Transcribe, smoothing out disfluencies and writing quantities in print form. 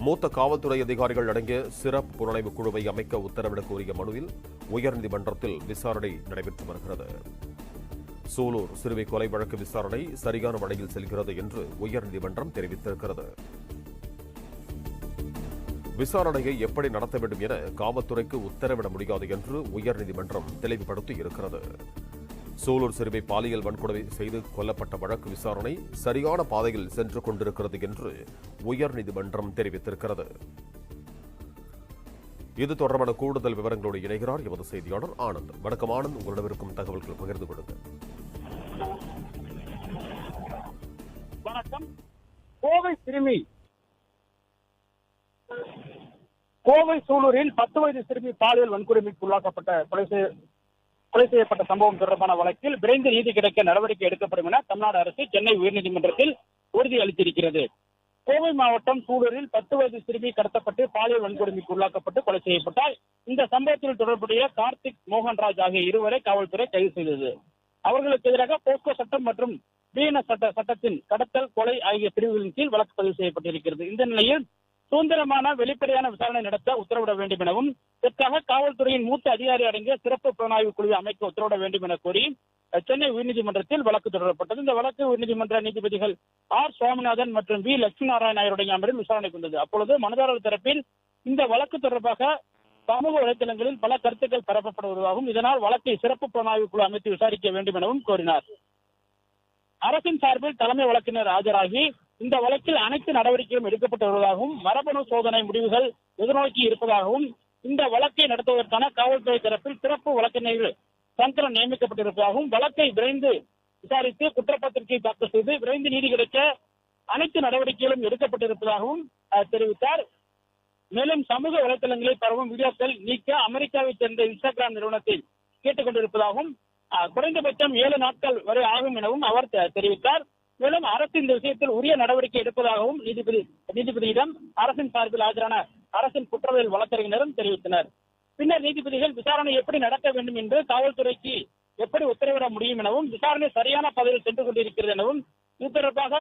மூத்த காவல்துறை அதிகாரிகள் அடங்கிய சிறப்பு புலனாய்வு குழுவை அமைக்க உத்தரவிடக் கோரிய மனுவில் உயர்நீதிமன்றத்தில் விசாரணை நடைபெற்று வருகிறது. சூலூர் சிறுமி கொலை வழக்கு விசாரணை சரியான வழியில் செல்கிறது என்று உயர்நீதிமன்றம் தெரிவித்திருக்கிறது. விசாரணையை எப்படி நடத்த வேண்டும் என காவல்துறைக்கு உத்தரவிட முடியாது என்று உயர்நீதிமன்றம் தெளிவுபடுத்தியிருக்கிறது. சூலூர் சிறுமி பாலியல் வன்கொடுமை செய்து கொல்லப்பட்ட வழக்கு விசாரணை சரியான பாதையில் சென்று கொண்டிருக்கிறது என்று உயர்நீதிமன்றம் தெரிவித்திருக்கிறது. இது தொடர்பான கூடுதல் விவரங்களோடு இணைகிறார் எமது செய்தியாளர் ஆனந்த். வணக்கம் ஆனந்த், உங்களிடம் இருக்கும் தகவல்கள் பகிர்ந்து கொடுங்க. வணக்கம். கோவை சூலூரில் 10 வயது சிறுமி பாலியல் வன்கொடுமைக்கு உள்ளாக்கப்பட்ட கொலை செய்யப்பட்ட சம்பவம் தொடர்பான வழக்கில் விரைந்து நீதி கிடைக்க நடவடிக்கை எடுக்கப்படும் என தமிழ்நாடு அரசு சென்னை உயர்நீதிமன்றத்தில் உறுதி அளித்திருக்கிறது. கோவை மாவட்டம் சூலூரில் 10 வயது சிறுமி கடத்தப்பட்டு பாலியல் வன்கொடுமைக்கு உள்ளாக்கப்பட்டு கொலை செய்யப்பட்டால் இந்த சம்பவத்தில் தொடர்புடைய கார்த்திக், மோகன்ராஜ் ஆகிய இருவரை காவல்துறை கைது செய்தது. அவர்களுக்கு எதிராக போஸ்கோ சட்டம் மற்றும் பிஎன்எஸ் சட்டத்தின் கடத்தல், கொலை ஆகிய பிரிவுகளின் கீழ் வழக்கு பதிவு செய்யப்பட்டிருக்கிறது. இந்த நிலையில் சுதந்திரமான வெளிப்படையான விசாரணை நடத்த உத்தரவிட வேண்டும் எனவும் இதற்காக காவல்துறையின் மூத்த அதிகாரி அடங்கிய சிறப்பு புலனாய்வு குழுவை அமைக்க உத்தரவிட வேண்டும் என கோரி சென்னை உயர்நீதிமன்றத்தில் வழக்கு தொடரப்பட்டது. இந்த வழக்கு உயர்நீதிமன்ற நீதிபதிகள் ஆர் சுவாமிநாதன் மற்றும் வி லட்சுமி நாராயண நாயருடைய அமர்வில் விசாரணைக்கு வந்தது. அப்பொழுது மனுதாரர் தரப்பில் இந்த வழக்கு தொடர்பாக சமூக வலைதளங்களில் பல கருத்துக்கள் பரப்பப்படுவதாகவும் இதனால் வழக்கை சிறப்பு புலனாய்வு குழு அமைத்து விசாரிக்க வேண்டும் எனவும் கோரினார். அரசின் சார்பில் தலைமை வழக்கினர் ஆஜராகி இந்த வழக்கில் அனைத்து நடவடிக்கைகளும் எடுக்கப்பட்டு வருவதாகவும் மரபணு சோதனை முடிவுகள் எதிர்நோக்கி இருப்பதாகவும் இந்த வழக்கை நடத்துவதற்கான காவல்துறை தரப்பில் சிறப்பு வழக்கறிஞர்கள் சங்கரன் நியமிக்கப்பட்டிருப்பதாகவும் வழக்கை விரைந்து விசாரித்து குற்றப்பத்திரிகை தாக்கல் செய்து விரைந்து நீதி கிடைக்க அனைத்து நடவடிக்கைகளும் எடுக்கப்பட்டிருப்பதாகவும் தெரிவித்தார். மேலும் சமூக வலைதளங்களில் பரவும் வீடியோக்கள் நீக்க அமெரிக்காவை சேர்ந்த இன்ஸ்டாகிராம் நிறுவனத்தை கேட்டுக் கொண்டிருப்பதாகவும் குறைந்தபட்சம் 7 நாட்கள் வரை ஆகும் எனவும் அவர் தெரிவித்தார். மேலும் அரசு இந்த விஷயத்தில் உரிய நடவடிக்கை எடுப்பதாகவும் நீதிபதியிடம் அரசின் சார்பில் ஆஜரான அரசின் குற்றவியல் வழக்கறிஞரும் தெரிவித்தனர். பின்னர் நீதிபதிகள் விசாரணை எப்படி நடக்க வேண்டும் என்று காவல்துறைக்கு எப்படி உத்தரவிட முடியும் எனவும் விசாரணை சரியான பாதையில் சென்று கொண்டிருக்கிறது எனவும் இது தொடர்பாக